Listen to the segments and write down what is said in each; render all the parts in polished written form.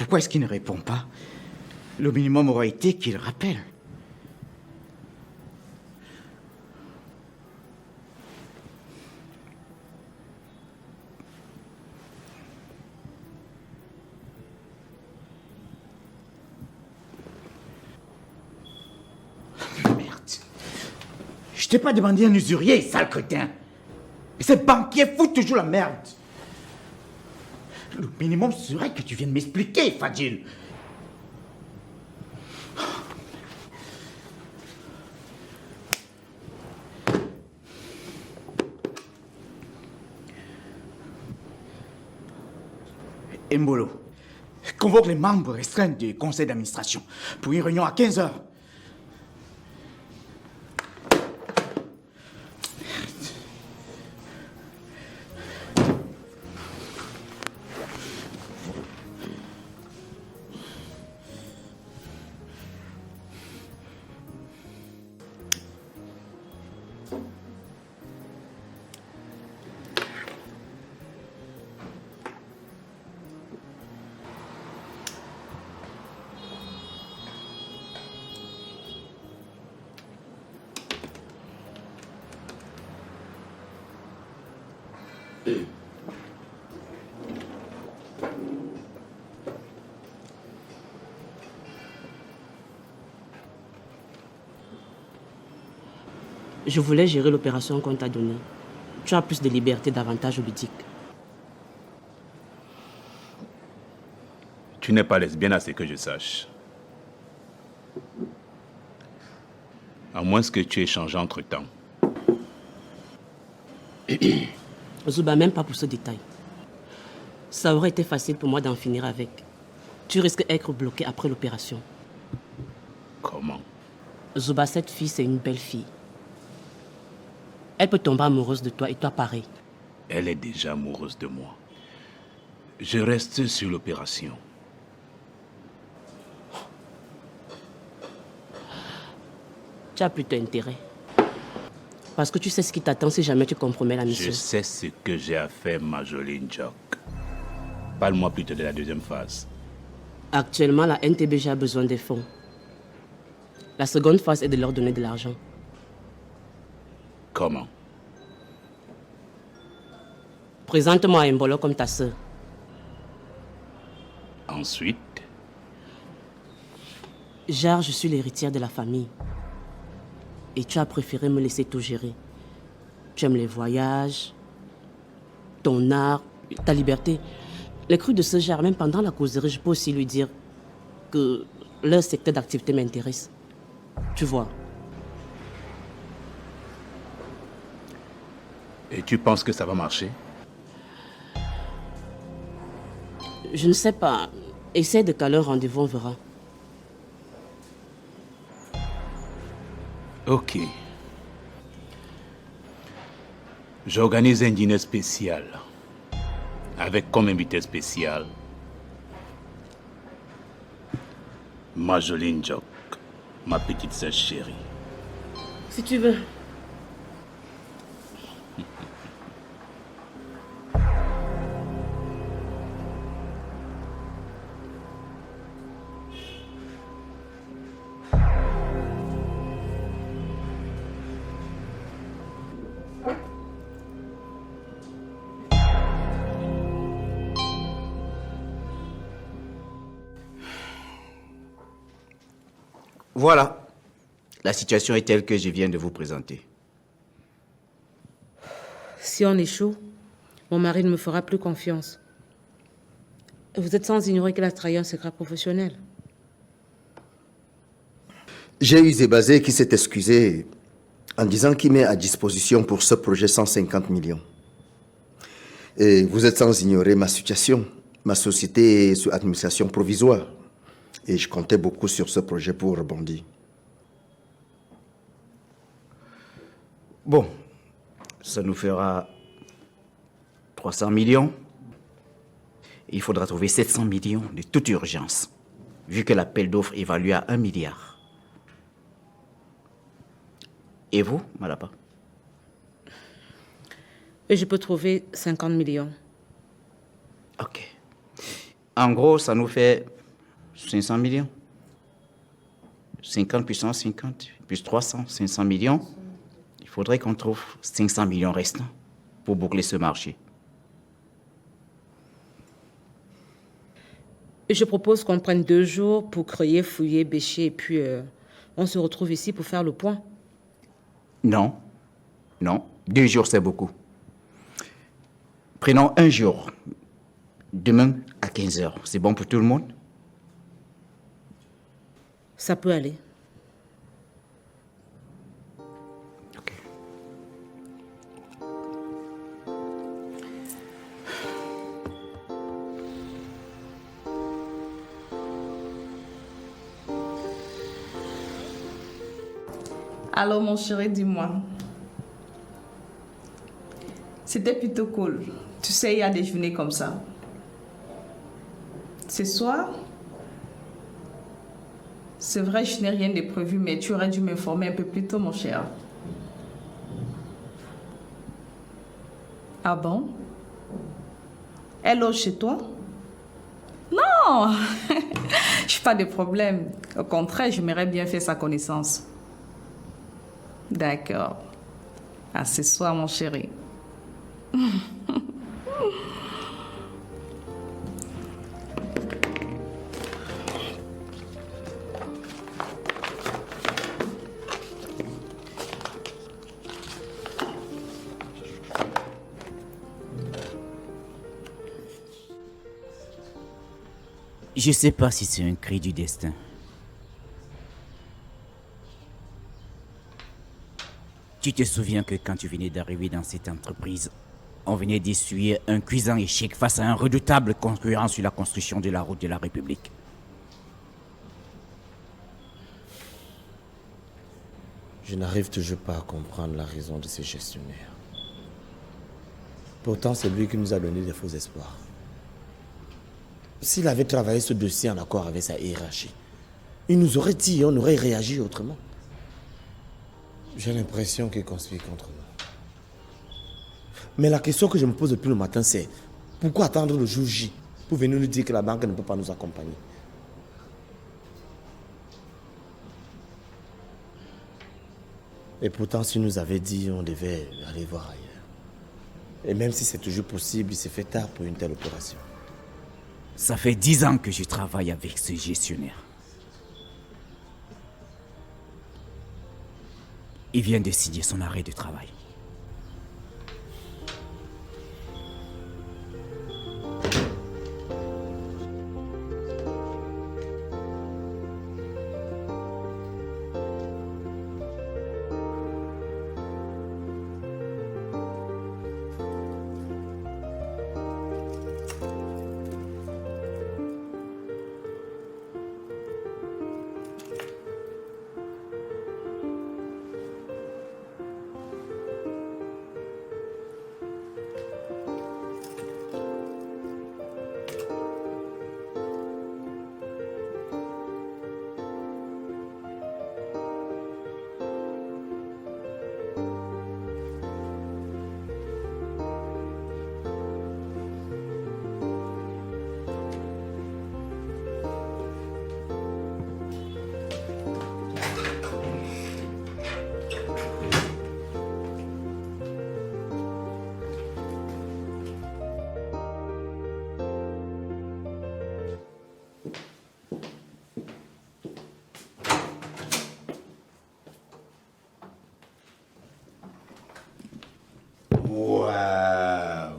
Pourquoi est-ce qu'il ne répond pas? Le minimum aurait été qu'il rappelle. Merde. Je t'ai pas demandé un usurier, sale crétin. Et ces banquiers foutent toujours la merde. Le minimum serait que tu viennes m'expliquer, Fadil. Mbolo, convoque les membres restreints du conseil d'administration pour une réunion à 15h. Je voulais gérer l'opération qu'on t'a donnée. Tu as plus de liberté, d'avantages ludiques. Tu n'es pas lesbienne à ce que je sache. À moins que tu aies changé entre-temps. Zuba, même pas pour ce détail. Ça aurait été facile pour moi d'en finir avec. Tu risques d'être bloqué après l'opération. Comment? Zuba, cette fille, c'est une belle fille. Elle peut tomber amoureuse de toi et toi pareil. Elle est déjà amoureuse de moi. Je reste sur l'opération. Tu as plutôt intérêt. Parce que tu sais ce qui t'attend si jamais tu compromets la mission. Je sais ce que j'ai à faire, Marjolaine Jock. Parle-moi plutôt de la deuxième phase. Actuellement, la NTBG a besoin des fonds. La seconde phase est de leur donner de l'argent. Comment? Présente-moi à Mbolo comme ta sœur. Ensuite? Genre, je suis l'héritière de la famille. Et tu as préféré me laisser tout gérer. Tu aimes les voyages, ton art, ta liberté. Les crues de ce genre, même pendant la causerie, je peux aussi lui dire que leur secteur d'activité m'intéresse. Tu vois. Et tu penses que ça va marcher? Je ne sais pas. Essaie de caler un rendez-vous, on verra. Ok. J'organise un dîner spécial. Avec comme invité spécial Marjolaine Jock, ma petite sœur chérie. Si tu veux. Voilà. La situation est telle que je viens de vous présenter. Si on échoue, mon mari ne me fera plus confiance. Vous êtes sans ignorer qu'il a trahi un secret professionnel. J'ai eu Zébazé qui s'est excusé en disant qu'il met à disposition pour ce projet 150 millions. Et vous êtes sans ignorer ma situation. Ma société est sous administration provisoire. Et je comptais beaucoup sur ce projet pour rebondir. Bon, ça nous fera 300 millions. Il faudra trouver 700 millions de toute urgence, vu que l'appel d'offres est évalué à 1 milliard. Et vous, Malapa? Et je peux trouver 50 millions. Ok. En gros, ça nous fait 500 millions. 50 puissance 50, plus 300, 500 millions. Il faudrait qu'on trouve 500 millions restants pour boucler ce marché. Et je propose qu'on prenne 2 jours pour creuser, fouiller, bêcher, et puis on se retrouve ici pour faire le point. Non, non, 2 jours c'est beaucoup. Prenons 1 jour. Demain à 15h. C'est bon pour tout le monde? Ça peut aller. Ok. Alors mon chéri, dis-moi. C'était plutôt cool. Tu sais, il y a des journées comme ça. Ce soir, c'est vrai, je n'ai rien de prévu, mais tu aurais dû m'informer un peu plus tôt, mon cher. Ah bon? Elle loge chez toi? Non! Je n'ai pas de problème. Au contraire, j'aimerais bien faire sa connaissance. D'accord. À ce soir, mon chéri. Je sais pas si c'est un cri du destin. Tu te souviens que quand tu venais d'arriver dans cette entreprise, on venait d'essuyer un cuisant échec face à un redoutable concurrent sur la construction de la route de la République. Je n'arrive toujours pas à comprendre la raison de ce gestionnaire. Pourtant, c'est lui qui nous a donné des faux espoirs. S'il avait travaillé ce dossier en accord avec sa hiérarchie, il nous aurait dit et on aurait réagi autrement. J'ai l'impression qu'il conspire contre nous. Mais la question que je me pose depuis le matin, c'est pourquoi attendre le jour J pour venir nous dire que la banque ne peut pas nous accompagner? Et pourtant, si nous avait dit, on devait aller voir ailleurs. Et même si c'est toujours possible, il s'est fait tard pour une telle opération. Ça fait 10 ans que je travaille avec ce gestionnaire. Il vient de signer son arrêt de travail. Waouh!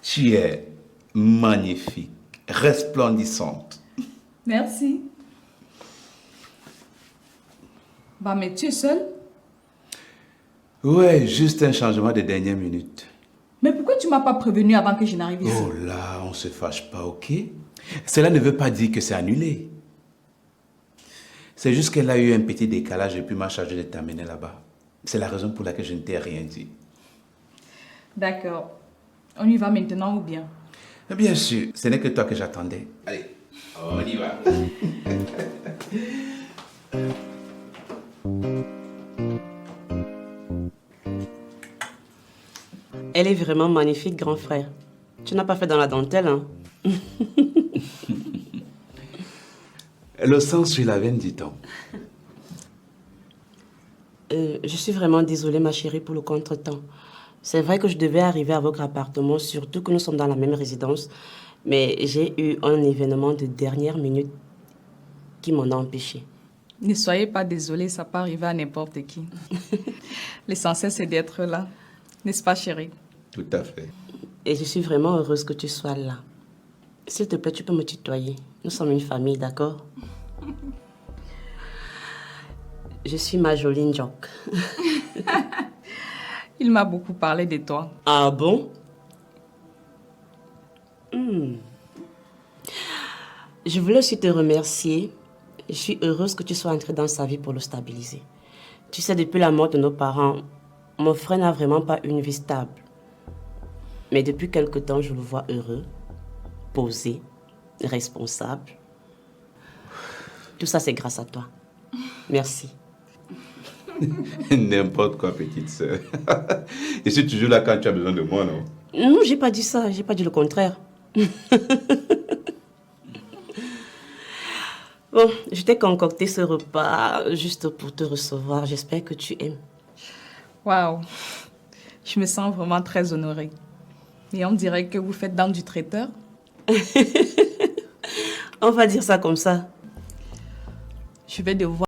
Tu es magnifique, resplendissante. Merci. Bah, mais tu es seule? Ouais, juste un changement de dernière minute. Mais pourquoi tu m'as pas prévenu avant que je n'arrive ici? Oh là, on se fâche pas, ok? Cela ne veut pas dire que c'est annulé. C'est juste qu'elle a eu un petit décalage et puis m'a chargé de t'amener là-bas. C'est la raison pour laquelle je ne t'ai rien dit. D'accord. On y va maintenant ou bien? Bien sûr, ce n'est que toi que j'attendais. Allez, on y va. Elle est vraiment magnifique, grand frère. Tu n'as pas fait dans la dentelle, hein? Le sang sur la veine, dit-on. Je suis vraiment désolée, ma chérie, pour le contretemps. C'est vrai que je devais arriver à votre appartement, surtout que nous sommes dans la même résidence. Mais j'ai eu un événement de dernière minute qui m'en a empêché. Ne soyez pas désolée, ça peut arriver à n'importe qui. L'essentiel, c'est d'être là. N'est-ce pas, chérie? Tout à fait. Et je suis vraiment heureuse que tu sois là. S'il te plaît, tu peux me tutoyer. Nous sommes une famille, d'accord? Je suis Majoline Jock. Il m'a beaucoup parlé de toi. Ah bon? Je voulais aussi te remercier. Je suis heureuse que tu sois entrée dans sa vie pour le stabiliser. Tu sais, depuis la mort de nos parents, mon frère n'a vraiment pas une vie stable. Mais depuis quelque temps, je le vois heureux, posé, responsable. Tout ça, c'est grâce à toi. Merci. N'importe quoi, petite sœur. Je suis toujours là quand tu as besoin de moi, non? Non, j'ai pas dit ça. J'ai pas dit le contraire. Bon, je t'ai concocté ce repas juste pour te recevoir. J'espère que tu aimes. Waouh! Je me sens vraiment très honorée. Et on dirait que vous faites dame du traiteur. On va dire ça comme ça. Je vais devoir